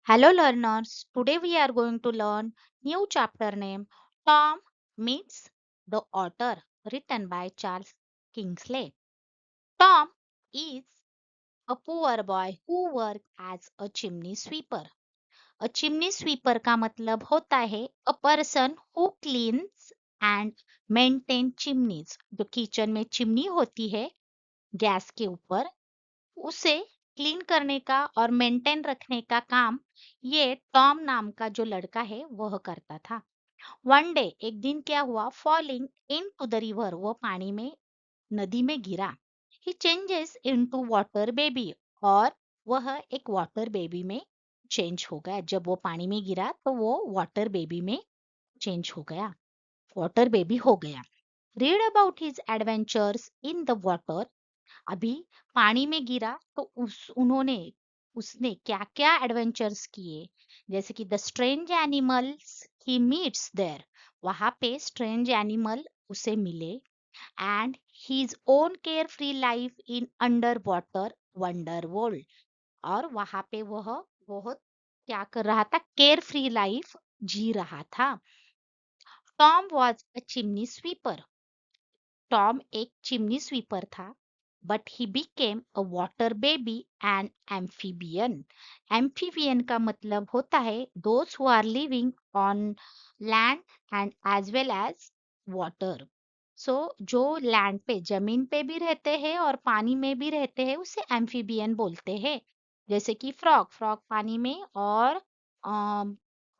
Hello learners, today we are going to learn new chapter name Tom Meets the Otter written by Charles Kingsley. Tom is a poor boy who works as a chimney sweeper. A chimney sweeper का मतलब होता है a person who cleans and maintain chimneys. जो kitchen में chimney होती है gas के ऊपर उसे क्लीन करने का और मेंटेन रखने का काम ये टॉम नाम का जो लड़का है वह करता था। वन डे एक दिन क्या हुआ falling into the river वो पानी में नदी में गिरा। He changes into water baby और वह एक वाटर बेबी में चेंज हो गया। जब वो पानी में गिरा तो वो वाटर बेबी में चेंज हो गया, वाटर बेबी हो गया। Read about his adventures in the water. अभी पानी में गिरा तो उसने क्या क्या एडवेंचर्स किए, जैसे कि the strange animals he meets there, वहां पे स्ट्रेंज एनिमल उसे मिले, and his own carefree life in underwater wonder world, और वहां पे वह बहुत क्या कर रहा था, केयर फ्री लाइफ जी रहा था। Tom was a chimney sweeper. Tom एक चिमनी स्वीपर था, but he became a water baby and amphibian. Amphibian का मतलब होता है those who are living on land and as well as water. So जो लैंड पे जमीन पे भी रहते हैं और पानी में भी रहते हैं उसे एम्फीबियन बोलते हैं। जैसे कि फ्रॉग फ्रॉग पानी में और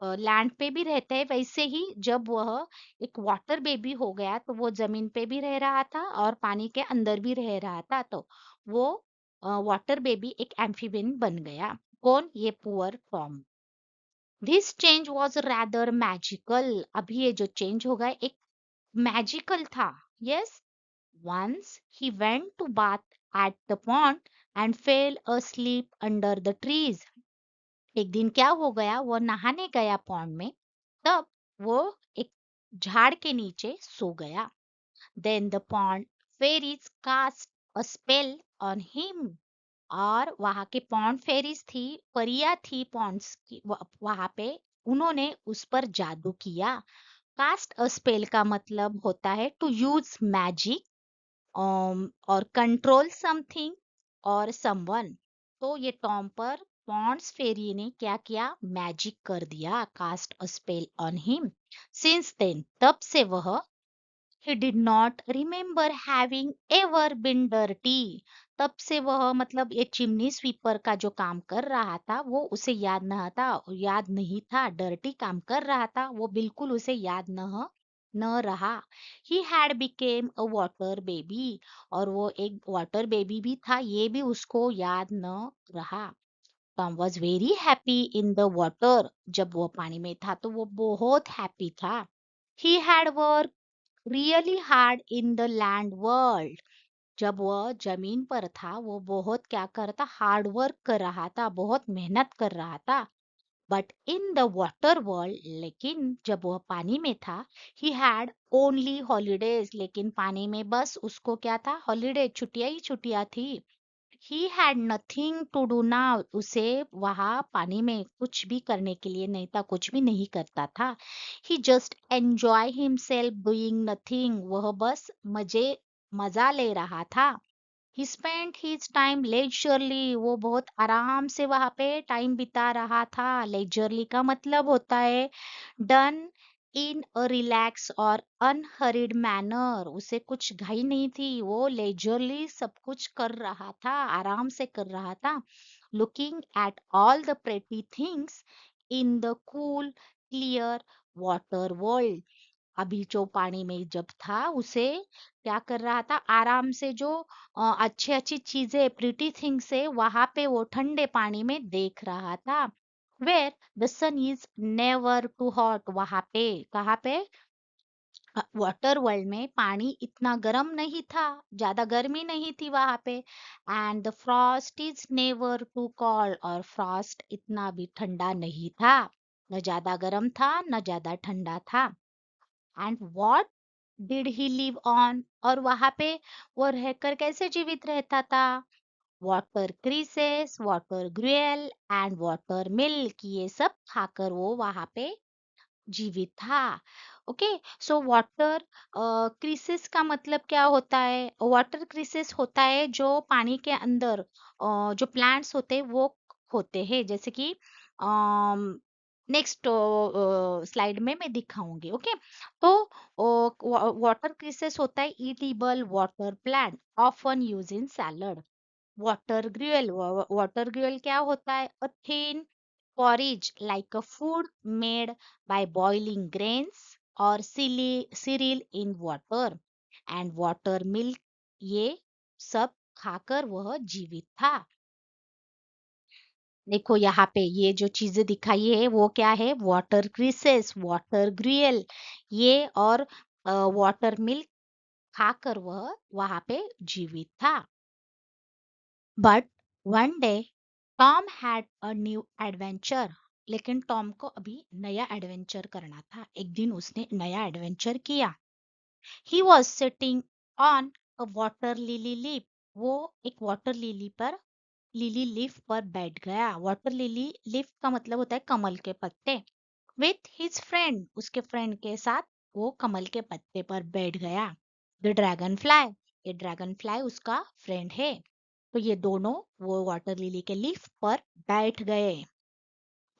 लैंड पे भी रहते हैं, वैसे ही जब वह एक वाटर बेबी हो गया तो वो जमीन पे भी रह रहा था और पानी के अंदर भी रह रहा था, तो वो वाटर बेबी एक एम्फीबियन बन गया। कौन? ये poor Tom. This change was rather magical. अभी ये जो चेंज हो गया एक मैजिकल था। Yes, once he went to bath at the pond and fell asleep under the trees. एक दिन क्या हो गया, वो नहाने गया पॉन्ड में, तब वो एक झाड़ के नीचे सो गया। Then the pond fairies cast a spell on him. और वहां के पॉन्ड फेरीज थी, परिया थी पॉन्ड्स की, वहां पे उन्होंने उस पर जादू किया। कास्ट अ स्पेल का मतलब होता है टू यूज मैजिक और कंट्रोल समथिंग और समवन। तो ये टॉम पर पॉन्ड्स फेरी ने क्या किया, मैजिक कर दिया, cast a spell on him. Since then तब से वह he did not remember having ever been dirty। तब से वह मतलब ये चिमनी स्वीपर का जो काम कर रहा था वो उसे याद नहीं था, डर्टी काम कर रहा था वो बिल्कुल उसे याद न रहा। He had became a water baby, और वो एक वाटर बेबी भी था, ये भी उसको याद न रहा। Tom was very happy in the water. जब वो पानी में था तो वो बहुत हैप्पी था। He had work really hard in the land world. जब वह जमीन पर था वो बहुत क्या करता, हार्ड वर्क कर रहा था, बहुत मेहनत कर रहा था। But in the water world, लेकिन जब वह पानी में था, ही हैड ओनली हॉलीडेज। लेकिन पानी में बस उसको क्या था, हॉलीडे, छुट्टियां ही छुट्टियां थी। He had nothing to do now. उसे वहां पानी में कुछ भी करने के लिए नहीं था, कुछ भी नहीं करता था। He just enjoy himself doing nothing. वह बस मजा ले रहा था। He spent his time leisurely. वो बहुत आराम से वहां पे टाइम बिता रहा था। लेजरली का मतलब होता है डन इन अ रिलैक्स और अनहरिड मैनर। उसे कुछ घाई नहीं थी, वो लेजरली सब कुछ कर रहा था, आराम से कर रहा था। Looking at all the pretty things in the cool clear water world. अभी जो पानी में जब था उसे क्या कर रहा था, आराम से जो अच्छी अच्छी चीजें, प्रिटी थिंग्स है, वहां पे वो ठंडे पानी में देख रहा था। Where the sun is never too hot. वहां पे, कहाँ पे, वाटर वर्ल्ड में पानी इतना गर्म नहीं था, ज्यादा गर्मी नहीं थी वहां पे। And the frost is never too cold. और फ्रॉस्ट इतना भी ठंडा नहीं था, न ज्यादा गर्म था न ज्यादा ठंडा था। And what did he live on. और वहां पे वो रहकर कैसे जीवित रहता था, water cresses, water gruel and water milk, ये सब खाकर वो वहां पे जीवित था। ओके, सो वाटर क्रिसिस का मतलब क्या होता है? वाटर क्रिसिस होता है जो पानी के अंदर जो प्लांट्स होते हैं वो होते हैं, जैसे कि नेक्स्ट स्लाइड में मैं दिखाऊंगी। ओके, तो वाटर क्रिसिस होता है edible water plant often use in salad. Water gruel क्या होता है? A thin porridge like a food made by boiling grains or cereal in water and water milk, ये सब खाकर वह जीवित था। देखो यहाँ पे ये जो चीजें दिखाई है वो क्या है? वाटर क्रिसेस, वाटर ग्रियल, ये और वाटर मिल्क खाकर वह वहां पे जीवित था। But one day Tom had a new adventure, लेकिन टॉम को अभी नया एडवेंचर करना था। एक दिन उसने नया एडवेंचर किया। He was sitting on a water lily leaf, वो एक वाटर लिली लीफ पर बैठ गया। वाटर लिली लीफ का मतलब होता है कमल के पत्ते। विथ हिज फ्रेंड, उसके फ्रेंड के साथ वो कमल के पत्ते पर बैठ गया। द ड्रैगन फ्लाई, ये ड्रैगन फ्लाई उसका फ्रेंड है। तो ये दोनों वो वाटर लिली के लीफ पर बैठ गए।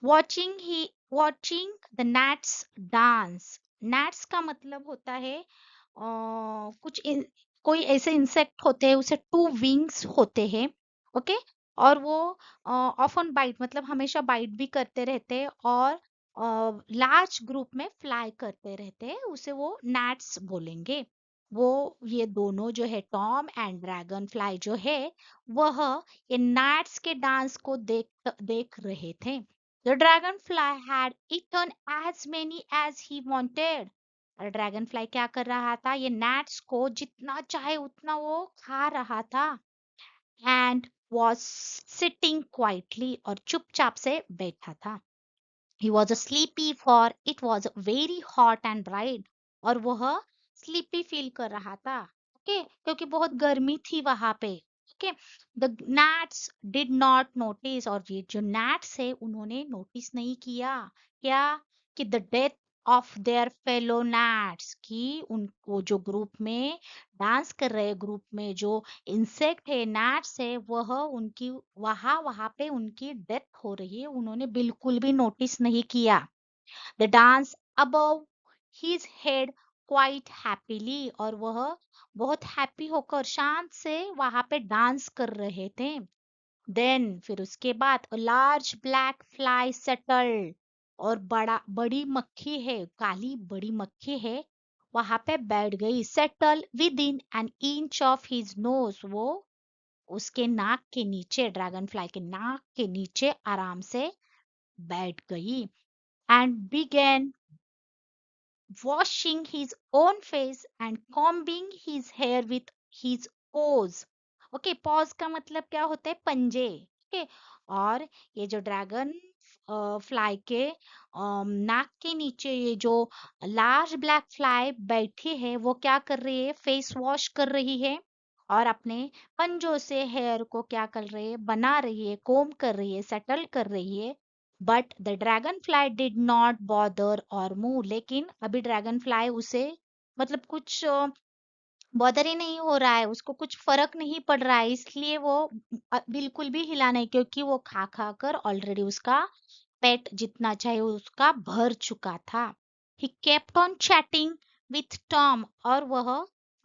Watching the gnats dance. gnats का मतलब होता है कुछ कोई ऐसे इंसेक्ट होते हैं, उसे टू विंग्स होते हैं। ओके, और वो ऑफन बाइट मतलब हमेशा बाइट भी करते रहते हैं और लार्ज ग्रुप में फ्लाई करते रहते हैं, उसे वो gnats बोलेंगे। वो ये दोनों जो है टॉम एंड ड्रैगन फ्लाई जो है वह ये gnats के डांस को देख देख रहे थे। The dragonfly had eaten as many as he wanted. और ड्रैगनफ्लाई क्या कर रहा था? ये gnats को जितना चाहे उतना वो खा रहा था। And was sitting quietly, और चुपचाप से बैठा था। He was sleepy for it was very hot and bright, और वह स्लीपी फील कर रहा था। ओके, क्योंकि बहुत गर्मी थी वहां पे। Okay, the gnats did not notice, और ये जो gnats है उन्होंने नोटिस नहीं किया। क्या? कि the death of their fellow gnats, कि उनको जो ग्रुप में डांस कर रहे ग्रुप में जो इंसेक्ट है gnats है वह उनकी वहां वहां पे उनकी डेथ हो रही है, उन्होंने बिल्कुल भी नोटिस नहीं किया। The dance above his head quite happily, और वह बहुत हैप्पी होकर शांत से वहां पे डांस कर रहे थे। देन फिर उसके बाद लार्ज ब्लैक फ्लाई सेटल्ड, और बड़ी मक्खी है, काली बड़ी मक्खी है वहां पे बैठ गई। Settle with in an inch of his nose, वो उसके नाक के नीचे, ड्रैगन फ्लाई के नाक के नीचे आराम से बैठ गई। And began washing his own face and combing his hair with his paws. Okay, pause का मतलब क्या होता है? पंजे। ओके, और ये जो ड्रैगन फ्लाई के नाक के नीचे ये जो लार्ज ब्लैक फ्लाई बैठी है वो क्या कर रही है? फेस वॉश कर रही है और अपने पंजों से हेयर को क्या कर रही है? बना रही है, कोम कर रही है, सेटल कर रही है। But the dragon fly did not bother और मूव, लेकिन अभी ड्रैगन फ्लाई उसे मतलब कुछ बॉदर ही नहीं हो रहा है, उसको कुछ फर्क नहीं पड़ रहा है, इसलिए वो बिल्कुल भी हिला नहीं, क्योंकि वो खा खा कर ऑलरेडी उसका पेट जितना चाहे उसका भर चुका था। He kept on chatting with Tom, और वह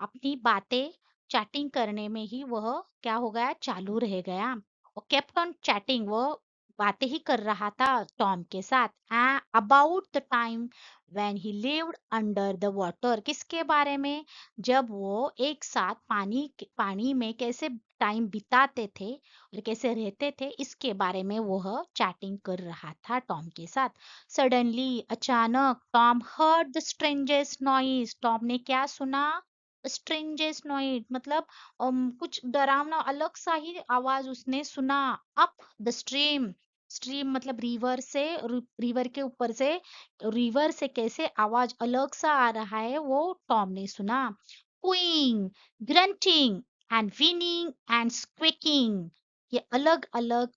अपनी बातें चैटिंग करने में ही वह क्या हो गया? चालू रह गया। और केप्ट ऑन चैटिंग, वो बातें ही कर रहा था टॉम के साथ। About the time when he lived under the water, किसके बारे में? जब वो एक साथ पानी में कैसे टाइम बिताते थे और कैसे रहते थे, इसके बारे में वह चैटिंग कर रहा था टॉम के साथ। सडनली, अचानक, Tom heard the strangest noise, Tom ने क्या सुना? स्ट्रेंजेस्ट नॉइज मतलब कुछ डरावना अलग सा ही आवाज उसने सुना। अप द स्ट्रीम, स्ट्रीम मतलब रिवर से, रिवर के ऊपर से, रिवर से कैसे आवाज अलग सा आ रहा है वो टॉम ने सुना। Quacking, grunting and whining and squeaking, ये अलग अलग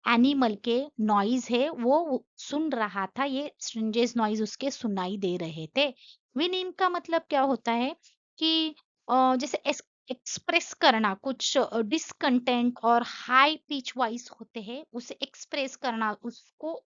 एनिमल के नॉइज है वो सुन रहा था, ये स्ट्रेंजेस नॉइज उसके सुनाई दे रहे थे। विनिंग का मतलब क्या होता है कि जैसे एक्सप्रेस करना कुछ डिसकंटेंट और हाई पिच वॉइस होते हैं, उसे एक्सप्रेस करना, उसको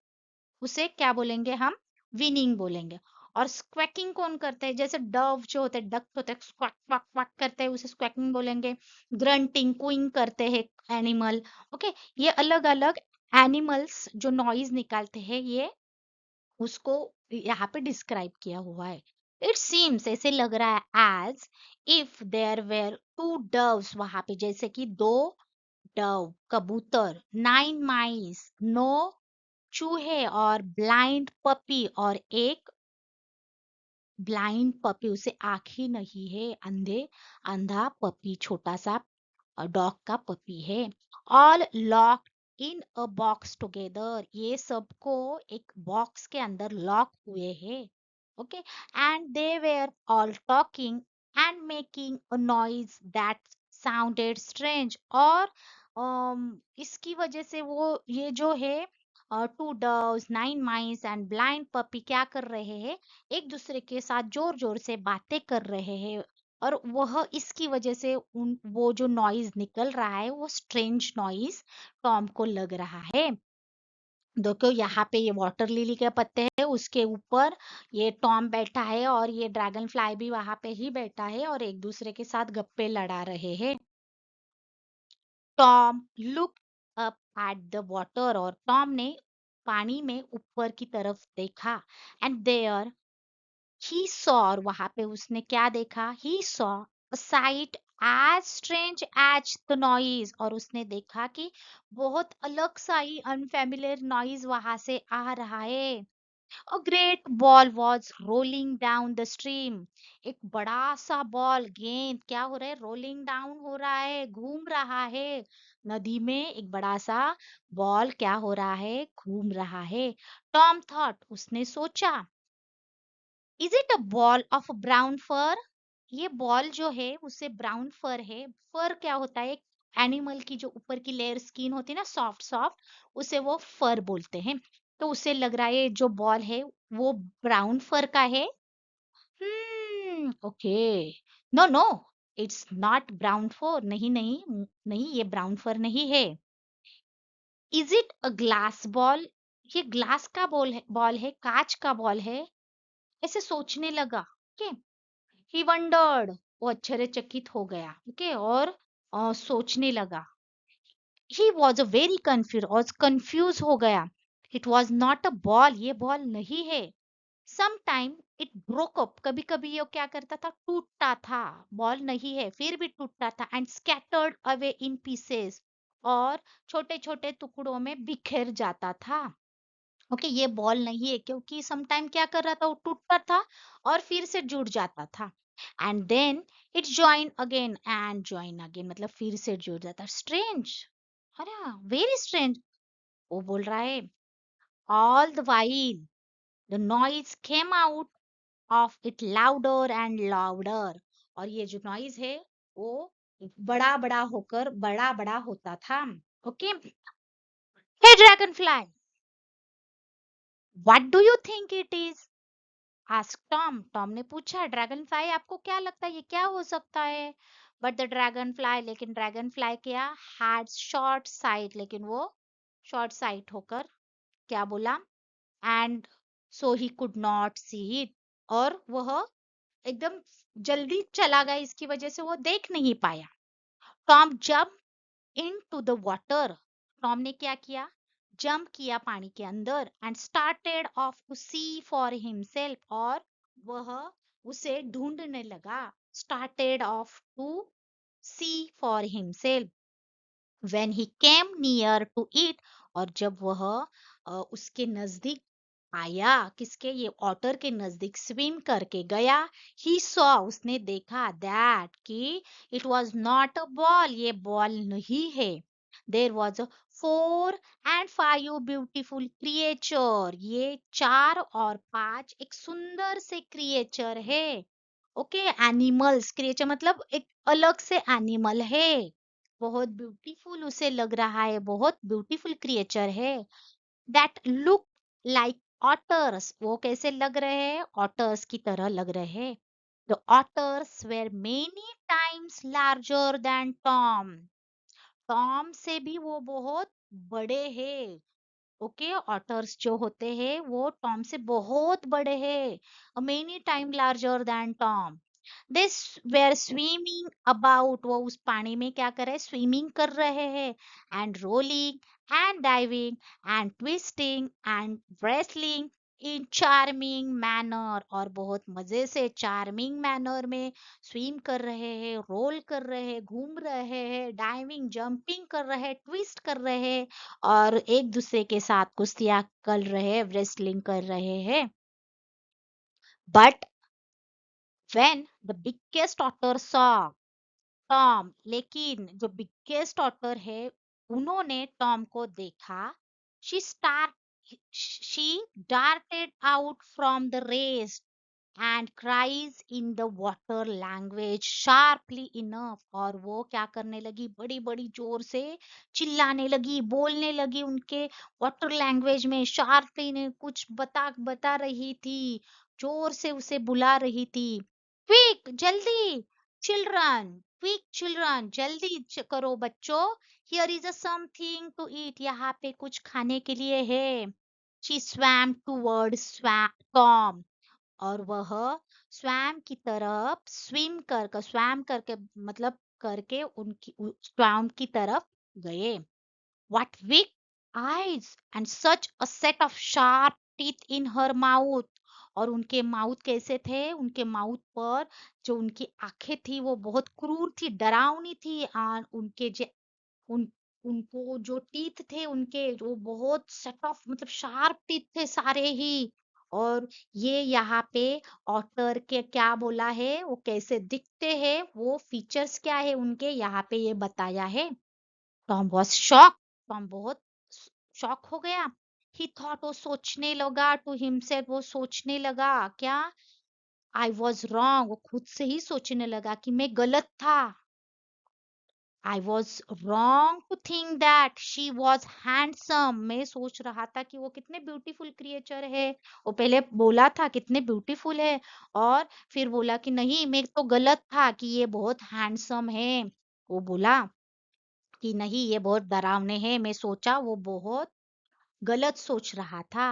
उसे क्या बोलेंगे हम, विनिंग बोलेंगे। और स्क्वैकिंग कौन करते हैं, जैसे डव जो होते हैं, डक होते हैं, स्क्वैक क्वैक क्वैक करते हैं, उसे स्क्वैकिंग बोलेंगे। ग्रंटिंग कुइंग करते हैं एनिमल। ओके, ये अलग अलग एनिमल्स जो नॉइज निकालते हैं, ये उसको यहाँ पे डिस्क्राइब किया हुआ है। इट सीम्स, ऐसे लग रहा है, as if there were two doves वहां पे, जैसे कि दो डव कबूतर, 9 माइस, नो चूहे, और ब्लाइंड पपी, और एक ब्लाइंड पपी, उसे आंख ही नहीं है, अंधा पपी, छोटा सा डॉग का पपी है। All lock in a box together, ये सबको एक बॉक्स के अंदर लॉक हुए हैं। Okay, and they were all talking and making a noise that sounded strange. और इसकी वजह से वो ये जो है, two doves, 9 mice and blind puppy क्या कर रहे हैं, एक दूसरे के साथ जोर जोर से बातें कर रहे हैं। और वह इसकी वजह से उन वो जो नॉइज निकल रहा है वो स्ट्रेंज नॉइज टॉम को लग रहा है। देखो यहाँ पे ये वाटर लिली के पत्ते हैं, उसके ऊपर ये टॉम बैठा है, और ये ड्रैगन फ्लाई भी वहां पे ही बैठा है, और एक दूसरे के साथ गप्पे लड़ा रहे हैं। Tom look up at the water, और टॉम ने पानी में ऊपर की तरफ देखा। एंड देयर ही सॉ, और वहां पे उसने क्या देखा, he saw a sight as strange as the noise, और उसने देखा कि बहुत अलग सा ही अनफेमिलियर नॉइज वहां से आ रहा है। A great ball was rolling down the stream, एक बड़ा सा बॉल, गेंद क्या हो रहा है, रोलिंग डाउन हो रहा है, घूम रहा है नदी में। एक बड़ा सा बॉल क्या हो रहा है, घूम रहा है। टॉम थॉट, उसने सोचा, is it a ball of brown fur, ये बॉल जो है उसे ब्राउन फर है। फर क्या होता है, एनिमल की जो ऊपर की लेयर स्किन होती है ना, सॉफ्ट सॉफ्ट, उसे वो फर बोलते हैं। तो उसे लग रहा है जो बॉल है वो ब्राउन फर का है। Okay, no no, it's not brown fur, नहीं नहीं नहीं, ये ब्राउन फर नहीं है। Is it a glass ball, ये ग्लास का बॉल है, कांच का बॉल है, ऐसे सोचने लगा। ओके, ही वंडर्ड, वो आश्चर्यचकित हो गया। ओके, और सोचने लगा। He was a very confuse, और कंफ्यूज हो गया। It was not a ball, ये बॉल नहीं है। Some time it broke up, कभी कभी ये क्या करता था, टूटता था, बॉल नहीं है फिर भी टूटता था। And scattered away in pieces, और छोटे छोटे टुकड़ों में बिखर जाता था। ओके, ये बॉल नहीं है, क्योंकि सम टाइम क्या कर रहा था, वो टूटता था और फिर से जुड़ जाता था। And then it join again, मतलब फिर से जुड़ जाता। स्ट्रेंज, अरे वेरी स्ट्रेंज, वो बोल रहा है। All the while the noise came out of it louder and louder, और ये जो नॉइज है वो बड़ा बड़ा होकर बड़ा बड़ा होता था। Okay, hey dragonfly, what do you think it is, ask Tom. Tom ने पूछा, ड्रैगन फ्लाई आपको क्या लगता है ये क्या हो सकता है। बट द ड्रैगन फ्लाई, लेकिन ड्रैगन फ्लाई क्या, हैड शॉर्ट साइट, लेकिन वो शॉर्ट साइट होकर क्या बोला, and so he could not see it, और वह एकदम जल्दी चला गया, इसकी वजह से वो देख नहीं पाया। Tom jump into the water, Tom ने क्या किया, जंप किया पानी के अंदर। And started off to see for himself, और वह उसे ढूंढने लगा। Started off to see for himself, when he came near to it, और जब वह उसके नजदीक आया, किसके, ये ऑटर के नजदीक स्विम करके गया, ही सॉ, उसने देखा, दैट कि it was not a ball, ये बॉल नहीं है। There was a 4 and 5 beautiful creature, ये 4 और 5 एक सुंदर से क्रिएचर है। ओके, एनिमल्स, क्रिएचर मतलब एक अलग से एनिमल है। बहुत ब्यूटीफुल उसे लग रहा है, बहुत ब्यूटीफुल क्रिएचर है। दैट लुक लाइक ऑटर्स, वो कैसे लग रहे हैं? ऑटर्स की तरह लग रहे हैं। The otters where many times larger than Tom, Tom से भी वो बहुत बड़े हैं। ओके, ऑटर्स जो होते हैं वो टॉम से बहुत बड़े हैं, many time larger than Tom. They were swimming about, वो उस पानी में क्या कर रहे हैं? स्विमिंग कर रहे हैं। And rolling and diving and twisting and wrestling in charming manner, और बहुत मजे से चार्मिंग मैनर में स्विम कर रहे हैं, रोल कर रहे हैं, घूम रहे हैं, डाइविंग जंपिंग कर रहे हैं, ट्विस्ट कर रहे हैं, और एक दूसरे के साथ कुश्तियां कर रहे हैं, wrestling कर रहे हैं। But when the biggest otter saw Tom, लेकिन जो बिगेस्ट ऑटर है उन्होंने टॉम को देखा। She darted out from the race and cries in the water language sharply enough, और वो क्या करने लगी? बड़ी बड़ी जोर से चिल्लाने लगी, बोलने लगी उनके वाटर लैंग्वेज में, शार्पली ने कुछ बता बता रही थी, जोर से उसे बुला रही थी। क्विक, जल्दी, चिल्ड्रन, क्विक चिल्ड्रन, जल्दी करो बच्चों, here is a something to eat, यहाँ पे कुछ खाने के लिए है। शी swam towards टॉम, और वह स्वयं की तरफ स्वयं करके मतलब करके उनकी स्वयं की तरफ गए। What big eyes and such a set of sharp teeth in her mouth, और उनके माउथ कैसे थे? उनके माउथ पर जो उनकी आंखें थी वो बहुत क्रूर थी, डरावनी थी, और उनके जो उन उनको जो टीथ थे उनके, जो बहुत सेट ऑफ मतलब शार्प टीथ थे सारे ही। और ये यहाँ पे ऑटर के क्या बोला है, वो कैसे दिखते हैं, वो फीचर्स क्या है उनके, यहाँ पे ये बताया है। टॉम वॉज शॉक, टॉम बहुत शॉक हो गया। ही थॉट, वो सोचने लगा, टू हिमसेल्फ, वो सोचने लगा क्या? आई वॉज रॉन्ग, वो खुद से ही सोचने लगा कि मैं गलत था। I was wrong to think that she was handsome. मैं सोच रहा था कि वो कितने ब्यूटीफुल क्रिएचर है। वो पहले बोला था कितने ब्यूटीफुल है, और फिर बोला कि नहीं, मैं तो गलत था कि ये बहुत हैंडसम है। वो बोला कि नहीं, ये बहुत डरावने हैं। मैं सोचा वो बहुत गलत सोच रहा था।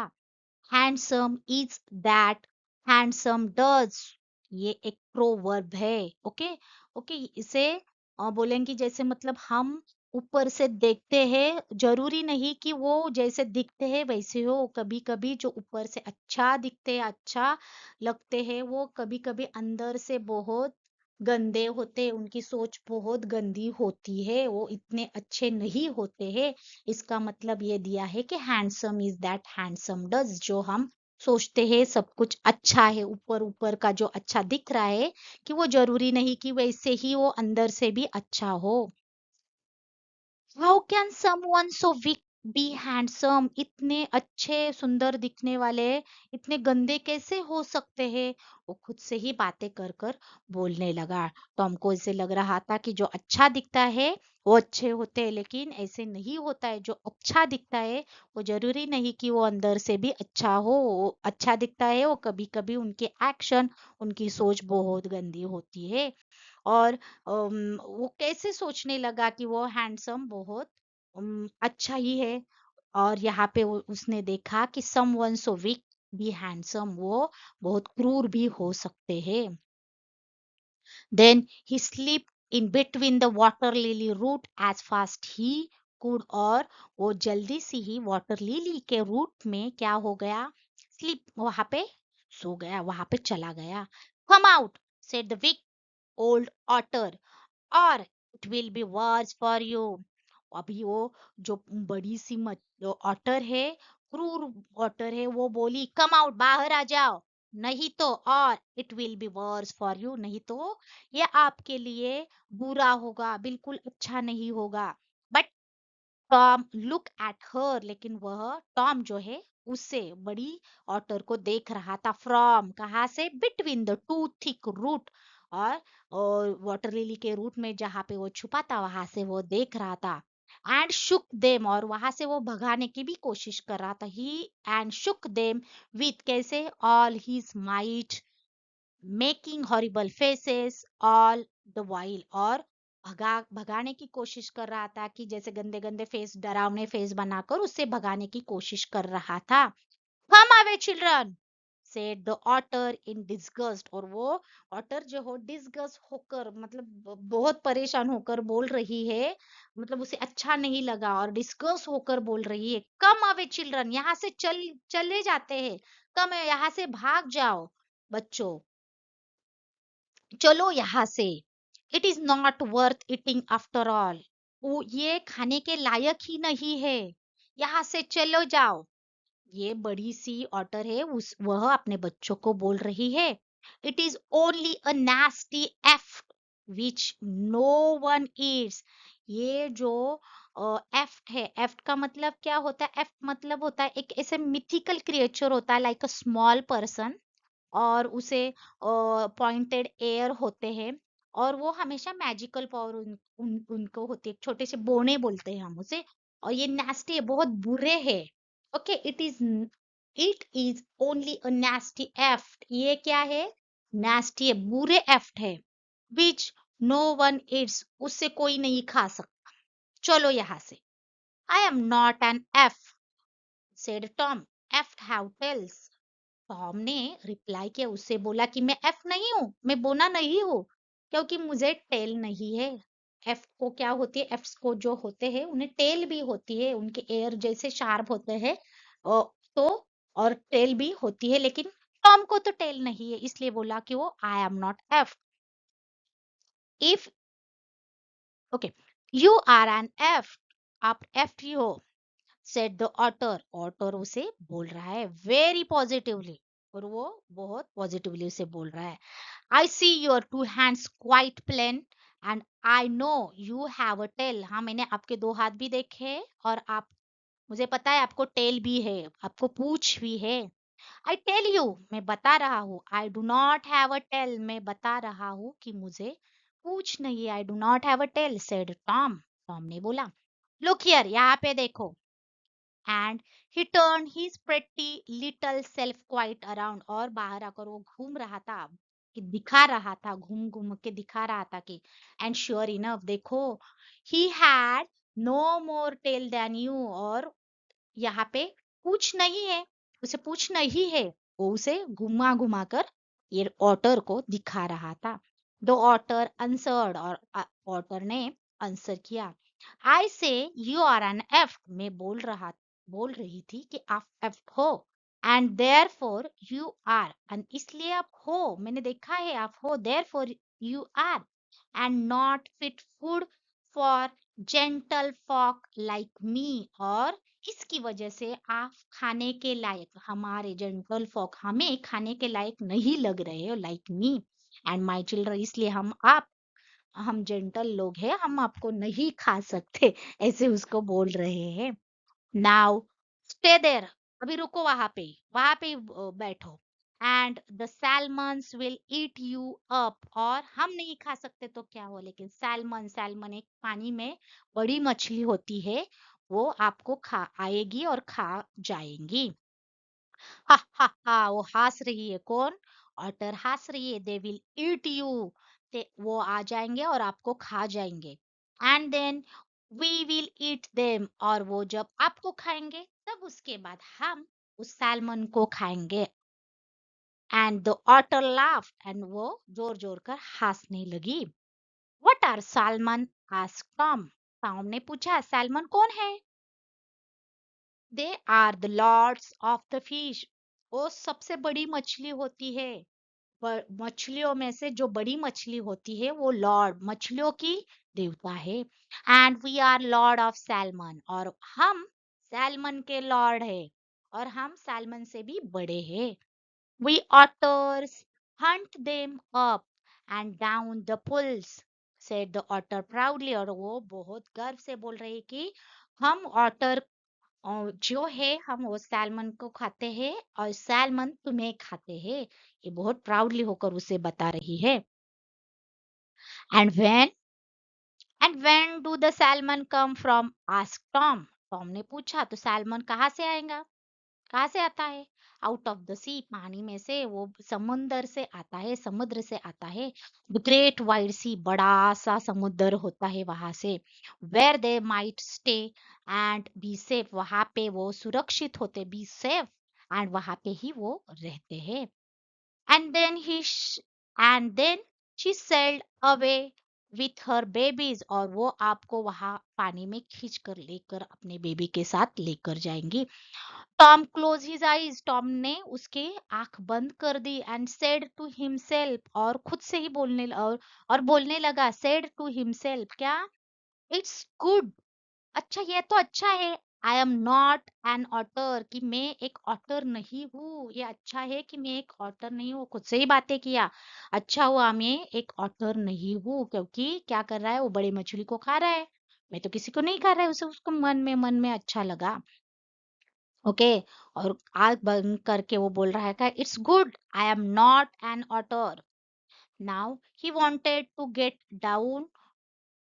Handsome is that handsome does, ये एक प्रोवर्ब है। ओके, ओके, इसे बोलेंगे जैसे मतलब हम ऊपर से देखते हैं, जरूरी नहीं कि वो जैसे दिखते हैं वैसे हो। कभी कभी जो ऊपर से अच्छा दिखते हैं, अच्छा लगते हैं, वो कभी कभी अंदर से बहुत गंदे होते हैं, उनकी सोच बहुत गंदी होती है, वो इतने अच्छे नहीं होते हैं। इसका मतलब ये दिया है कि handsome is that handsome does, जो हम सोचते हैं सब कुछ अच्छा है, ऊपर ऊपर का जो अच्छा दिख रहा है, कि वो जरूरी नहीं कि वैसे ही वो अंदर से भी अच्छा हो। How can someone so weak B handsome, इतने अच्छे सुंदर दिखने वाले इतने गंदे कैसे हो सकते हैं? वो खुद से ही बातें कर कर बोलने लगा। टॉम को ऐसे लग रहा था कि जो अच्छा दिखता है वो अच्छे होते हैं, लेकिन ऐसे नहीं होता है। जो अच्छा दिखता है वो जरूरी नहीं कि वो अंदर से भी अच्छा हो। वो अच्छा दिखता है, वो कभी कभी उनके एक्शन, उनकी सोच बहुत गंदी होती है। और वो कैसे सोचने लगा कि वो हैंडसम बहुत अच्छा ही है। और यहाँ पे उसने देखा कि समवन सो वीक भी हैंडसम, वो बहुत क्रूर भी हो सकते हैं। Then he slipped in between the water lily root as fast he could, और वो जल्दी से ही वाटर लिली के रूट में क्या हो गया? स्लिप, वहां पे सो गया, वहां पे चला गया। Come out, said the big old otter, और it will be verse for you. अभी वो जो बड़ी सी ऑटर है, क्रूर ऑटर है, वो बोली कम आउट, बाहर आ जाओ, नहीं तो, और it will be verse for you, नहीं तो ये आपके लिए बुरा होगा, बिल्कुल अच्छा नहीं होगा। But Tom look at her, लेकिन वह टॉम जो है उससे बड़ी ऑटर को देख रहा था। फ्रॉम, कहा से? Between the two thick root, और वाटर लिली के रूट में जहाँ पे वो छुपा था वहां से वो देख रहा था। एंड शुक देम, और वहां से वो भगाने की भी कोशिश कर रहा था। ही एंड शुक देम विथ कैसे, all his might, making horrible faces all the while, और भगाने की कोशिश कर रहा था कि जैसे गंदे गंदे फेस, डरावने फेस बनाकर उससे भगाने की कोशिश कर रहा था। Come away children, said the otter in disgust, और वो ऑटर जो हो डिस्गस्ट होकर, मतलब बहुत परेशान होकर बोल रही है, मतलब उसे अच्छा नहीं लगा और डिस्गस्ट होकर बोल रही है, कम अवे चिल्ड्रन, यहाँ से चले जाते हैं, कम यहाँ से भाग जाओ बच्चों, चलो यहाँ से। It is not worth eating after all, वो ये खाने के लायक ही नहीं है, यहाँ से चलो जाओ। ये बड़ी सी ऑटर है, उस वह अपने बच्चों को बोल रही है, it is only a nasty eft which no one eats. ये जो एफ्ट है, एफ्ट का मतलब क्या होता है, एफ्ट मतलब होता है एक ऐसे मिथिकल क्रिएचर होता है, लाइक अ स्मॉल पर्सन, और उसे पॉइंटेड एयर होते हैं, और वो हमेशा मैजिकल पावर उनको होती है, छोटे से बोने बोलते हैं हम उसे, और ये नेस्टी है, बहुत बुरे है। Okay, it is only a nasty eft, ये क्या है, नेस्टी है, बुरे एफ्ट है, विच नो वन इट्स, उससे कोई नहीं खा सकता, चलो यहाँ से। I am not an eft, said Tom, eft have tails. Tom ने रिप्लाई किया, उससे बोला कि मैं एफ नहीं हूँ, मैं बोना नहीं हूँ, क्योंकि मुझे टेल नहीं है। एफ को क्या होती है, एफ को जो होते हैं उन्हें टेल भी होती है, उनके एयर जैसे शार्प होते हैं, तो और टेल भी होती है, लेकिन टॉम को तो टेल नहीं है, इसलिए बोला कि वो I am not eft. If okay, you are an eft, आप एफ ही हो, सेड द ऑटर, ऑटर उसे बोल रहा है वेरी पॉजिटिवली, और वो बहुत पॉजिटिवली उसे बोल रहा है, I see your two hands quite plain and I know you have a tail, हाँ मैंने आपके दो हाथ भी देखे हैं, और आप, मुझे पता है आपको टेल भी है, आपको पूंछ भी है। आई टेल यू, मैं बता रहा हूँ, I do not have a tail, मैं बता रहा हूँ कि मुझे पूंछ नहीं, I do not have a tail, said Tom, Tom ने बोला, लुक हियर, यहाँ पे देखो, and he turn his pretty little self quite around, और बाहर आकर वो घूम रहा था, कि दिखा रहा था, घूम घूम के दिखा रहा था कि, एंड श्योर इनफ देखो, he had no more tail than you, और यहाँ पे पूछ नहीं है, उसे पूछ नहीं है, वो उसे घुमा घुमा कर ये ऑटर को दिखा रहा था। द ऑटर आंसर्ड, और ऑटर ने आंसर किया, आई से यू आर एन एफ, मैं बोल रही थी कि आप एफ हो, and therefore you are, एंड इसलिए आप हो, मैंने देखा है आप हो, therefore you are, and not fit food for gentle folk like me, और इसकी वजह से आप खाने के लायक, हमारे जेंटल फॉक हमें खाने के लायक नहीं लग रहे हो, like me and my children, इसलिए हम जेंटल लोग हैं, हम आपको नहीं खा सकते, ऐसे उसको बोल रहे हैं। नाउ स्टे देयर, अभी रुको वहां पे ही, बैठो, and the salmons will eat you up, और हम नहीं खा सकते तो क्या हो, लेकिन सैल्मन, सैल्मन एक पानी में बड़ी मछली होती है, वो आपको खा आएगी और खा जाएंगी। हा हा हा, वो हंस रही है, कौन, ऑटर हंस रही है, दे विल ईट यू, वो आ जाएंगे और आपको खा जाएंगे, and then we will eat them, और वो जब आपको खाएंगे तब उसके बाद हम उस सैल्मन को खाएंगे। And the otter laughed, and वो जोर जोर कर हंसने लगी। What are salmon, asked Tom, Tom ने पूछा सैल्मन कौन है। They are the lords of the fish, वो सबसे बड़ी मछली होती है, मछलियों में से जो बड़ी मछली होती है वो लॉर्ड, मछलियों की देवता है। And we are lord of salmon, और हम सैल्मन के लॉर्ड है, और हम सैल्मन से भी बड़े हैं। We otters hunt them up and down the pools, said the otter proudly, और वो बहुत गर्व से बोल रही कि हम ऑटर, और जो है हम वो सैल्मन को खाते हैं, और सैल्मन तुम्हें खाते हैं, ये बहुत प्राउडली होकर उसे बता रही है। And when do the salmon come from? Asked Tom. Tom ने पूछा तो सैल्मन कहाँ से आएगा? कहाँ से आता है? आउट ऑफ द सी, पानी में से, वो समुंदर से आता है, समुद्र से आता है। द ग्रेट वाइड सी, बड़ा सा समुद्र होता है वहां से। Where they might stay and be safe, वहां पे वो सुरक्षित होते, बी सेफ, एंड वहां पे ही वो रहते हैं। And then and then she sailed away with her babies, और वो आपको वहां पानी में खींच कर लेकर अपने बेबी के साथ लेकर जाएंगी। Tom close his eyes, Tom ने उसके आंख बंद कर दी, एंड सेड टू हिमसेल्फ, और खुद से ही और बोलने लगा, सेड टू हिमसेल्फ, क्या? इट्स गुड, अच्छा ये तो अच्छा है। I am not an otter, कि मैं एक ऑटर नहीं हूँ। ये अच्छा है कि मैं एक ऑटर नहीं हूँ, खुद से ही बातें किया। अच्छा हुआ मैं एक ऑटर नहीं हूँ, क्योंकि क्या कर रहा है वो, बड़ी मछली को खा रहा है। मैं तो किसी को नहीं खा रहा है, उसे उसको मन में अच्छा लगा। ओके, और आग बंद करके वो बोल रहा है का, it's good, I am not an otter. Now he wanted to get down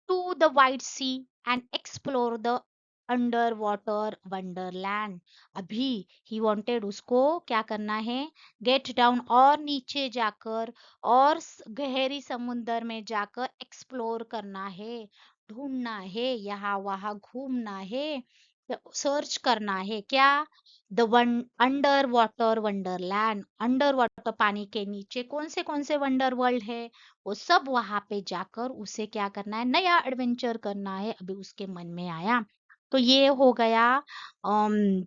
to the wide sea and explore the underwater wonderland. अभी he wanted, उसको क्या करना है? Get down, और नीचे जाकर, और गहरी समुंदर में जाकर एक्सप्लोर करना है, ढूंढना है, यहाँ वहाँ घूमना है, सर्च करना है, क्या? The one under water Wonderland, under water, पानी के नीचे कौन से वंडर वर्ल्ड है, वो सब वहां पे जाकर उसे क्या करना है? नया एडवेंचर करना है, अभी उसके मन में आया। तो ये हो गया अम,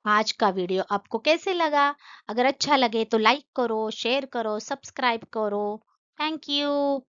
आज का वीडियो। आपको कैसे लगा? अगर अच्छा लगे तो लाइक करो, शेयर करो, सब्सक्राइब करो। Thank you.